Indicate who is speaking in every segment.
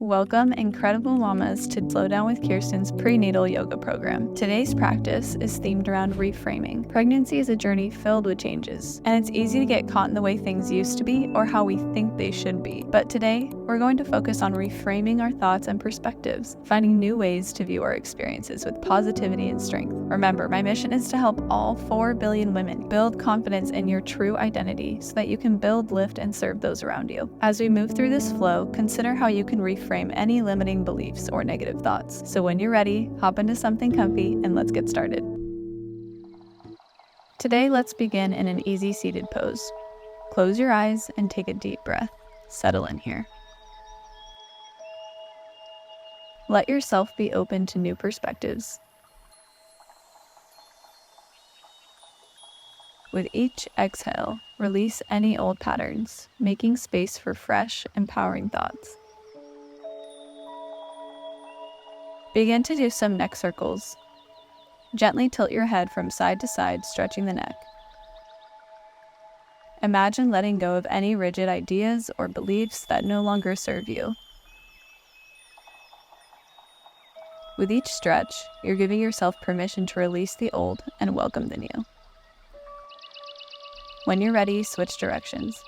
Speaker 1: Welcome, incredible mamas, to Slow Down with Kirsten's prenatal yoga program. Today's practice is themed around reframing. Pregnancy is a journey filled with changes, and it's easy to get caught in the way things used to be or how we think they should be. But today, we're going to focus on reframing our thoughts and perspectives, finding new ways to view our experiences with positivity and strength. Remember, my mission is to help all 4 billion women build confidence in your true identity so that you can build, lift, and serve those around you. As we move through this flow, consider how you can reframe any limiting beliefs or negative thoughts. So when you're ready, hop into something comfy and let's get started. Today, let's begin in an easy seated pose. Close your eyes and take a deep breath. Settle in here. Let yourself be open to new perspectives. With each exhale, release any old patterns, making space for fresh, empowering thoughts. Begin to do some neck circles. Gently tilt your head from side to side, stretching the neck. Imagine letting go of any rigid ideas or beliefs that no longer serve you. With each stretch, you're giving yourself permission to release the old and welcome the new. When you're ready, switch directions.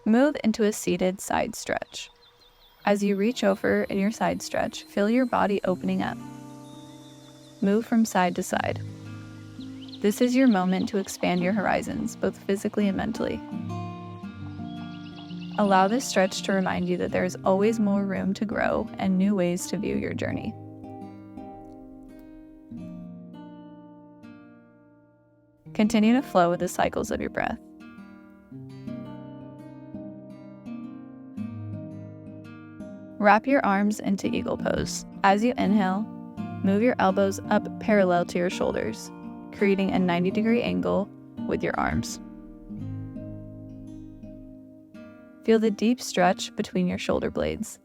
Speaker 1: Move into a seated side stretch. As you reach over in your side stretch, feel your body opening up. Move from side to side. This is your moment to expand your horizons, both physically and mentally. Allow this stretch to remind you that there is always more room to grow and new ways to view your journey. Continue to flow with the cycles of your breath. Wrap your arms into eagle pose. As you inhale, move your elbows up parallel to your shoulders, creating a 90-degree angle with your arms. Feel the deep stretch between your shoulder blades.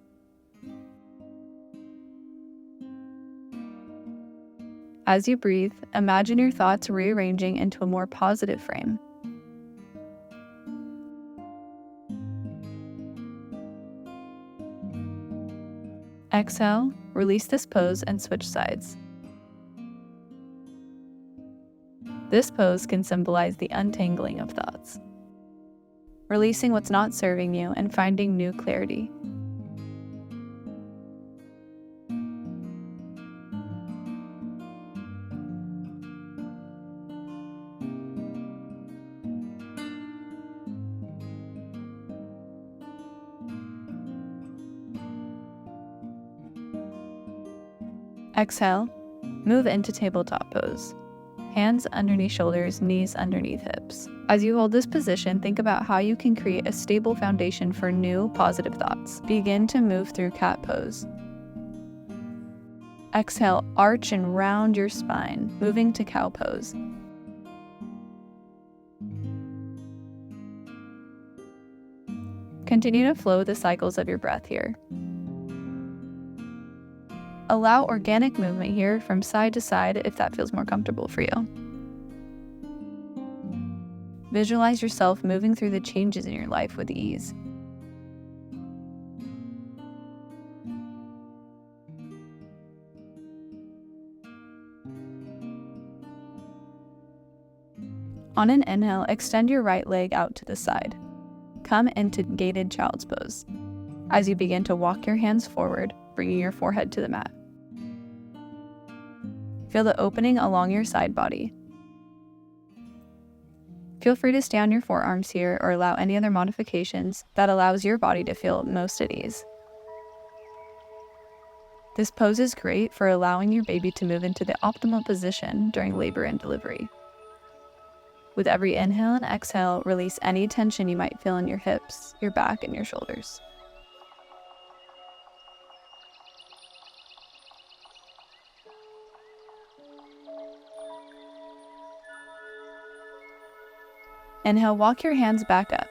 Speaker 1: As you breathe, imagine your thoughts rearranging into a more positive frame. Exhale, release this pose and switch sides. This pose can symbolize the untangling of thoughts, releasing what's not serving you and finding new clarity. Exhale, move into tabletop pose. Hands underneath shoulders, knees underneath hips. As you hold this position, think about how you can create a stable foundation for new, positive thoughts. Begin to move through cat pose. Exhale, arch and round your spine, moving to cow pose. Continue to flow the cycles of your breath here. Allow organic movement here from side to side if that feels more comfortable for you. Visualize yourself moving through the changes in your life with ease. On an inhale, extend your right leg out to the side. Come into gated child's pose. As you begin to walk your hands forward, bringing your forehead to the mat. Feel the opening along your side body. Feel free to stay on your forearms here or allow any other modifications that allows your body to feel most at ease. This pose is great for allowing your baby to move into the optimal position during labor and delivery. With every inhale and exhale, release any tension you might feel in your hips, your back, and your shoulders. Inhale, walk your hands back up.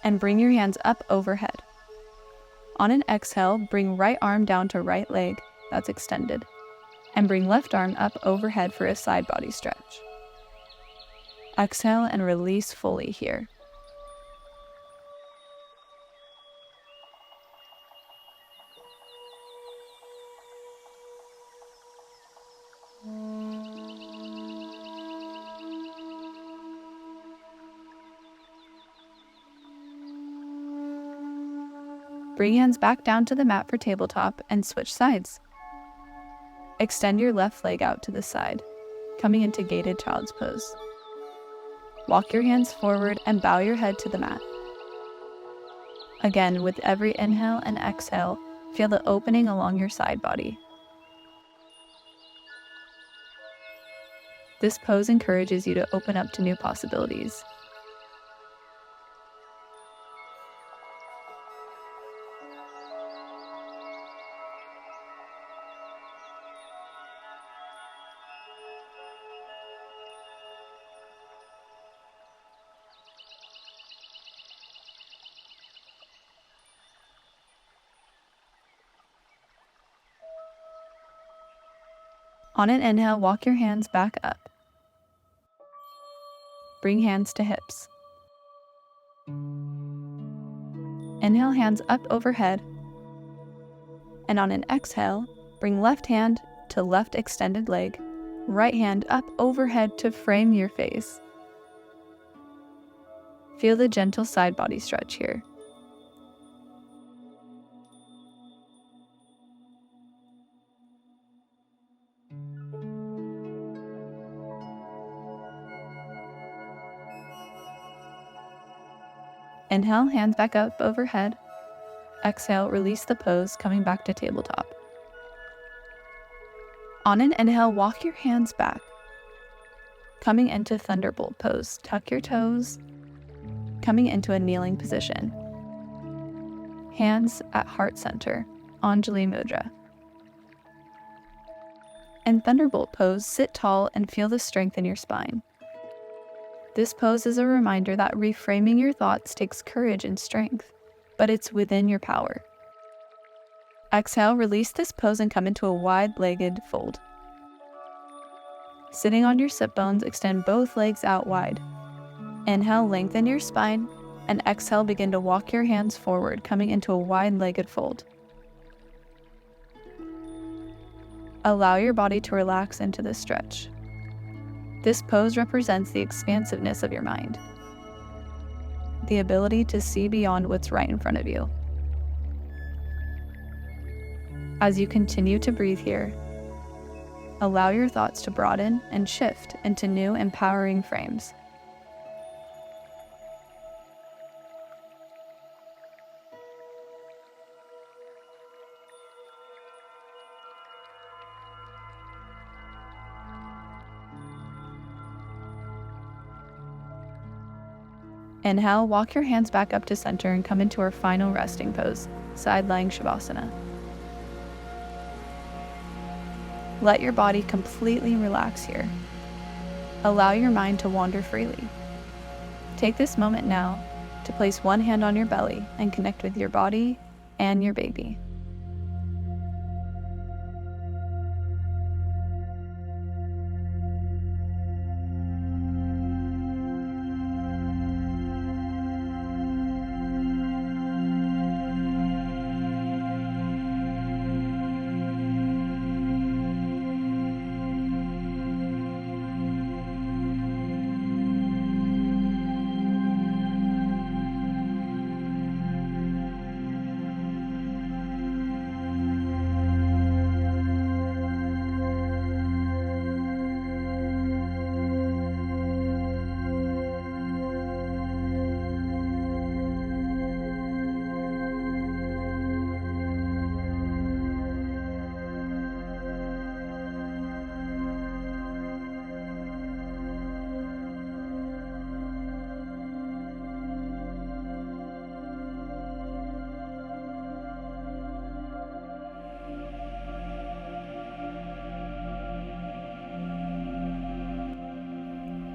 Speaker 1: And bring your hands up overhead. On an exhale, bring right arm down to right leg that's extended. And bring left arm up overhead for a side body stretch. Exhale and release fully here. Bring hands back down to the mat for tabletop and switch sides. Extend your left leg out to the side, coming into gated child's pose. Walk your hands forward and bow your head to the mat. Again, with every inhale and exhale, feel the opening along your side body. This pose encourages you to open up to new possibilities. On an inhale, walk your hands back up. Bring hands to hips. Inhale, hands up overhead. And on an exhale, bring left hand to left extended leg, right hand up overhead to frame your face. Feel the gentle side body stretch here. Inhale, hands back up overhead. Exhale, release the pose, coming back to tabletop. On an inhale, walk your hands back. Coming into thunderbolt pose, tuck your toes, coming into a kneeling position. Hands at heart center, Anjali Mudra. In thunderbolt pose, sit tall and feel the strength in your spine. This pose is a reminder that reframing your thoughts takes courage and strength, but it's within your power. Exhale, release this pose and come into a wide-legged fold. Sitting on your sit bones, extend both legs out wide. Inhale, lengthen your spine, and exhale, begin to walk your hands forward, coming into a wide-legged fold. Allow your body to relax into this stretch. This pose represents the expansiveness of your mind, the ability to see beyond what's right in front of you. As you continue to breathe here, allow your thoughts to broaden and shift into new, empowering frames. Inhale, walk your hands back up to center and come into our final resting pose, side-lying Shavasana. Let your body completely relax here. Allow your mind to wander freely. Take this moment now to place one hand on your belly and connect with your body and your baby.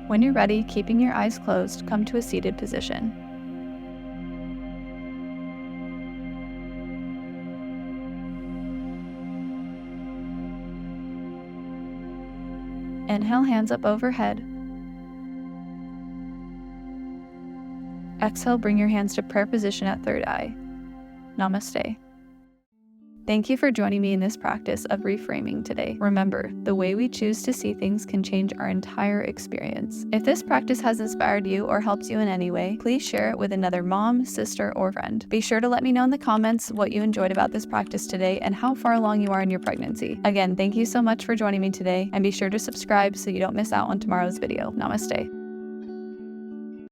Speaker 1: When you're ready, keeping your eyes closed, come to a seated position. Inhale, hands up overhead. Exhale, bring your hands to prayer position at third eye. Namaste. Thank you for joining me in this practice of reframing today. Remember, the way we choose to see things can change our entire experience. If this practice has inspired you or helped you in any way, please share it with another mom, sister, or friend. Be sure to let me know in the comments what you enjoyed about this practice today and how far along you are in your pregnancy. Again, thank you so much for joining me today, and be sure to subscribe so you don't miss out on tomorrow's video. Namaste.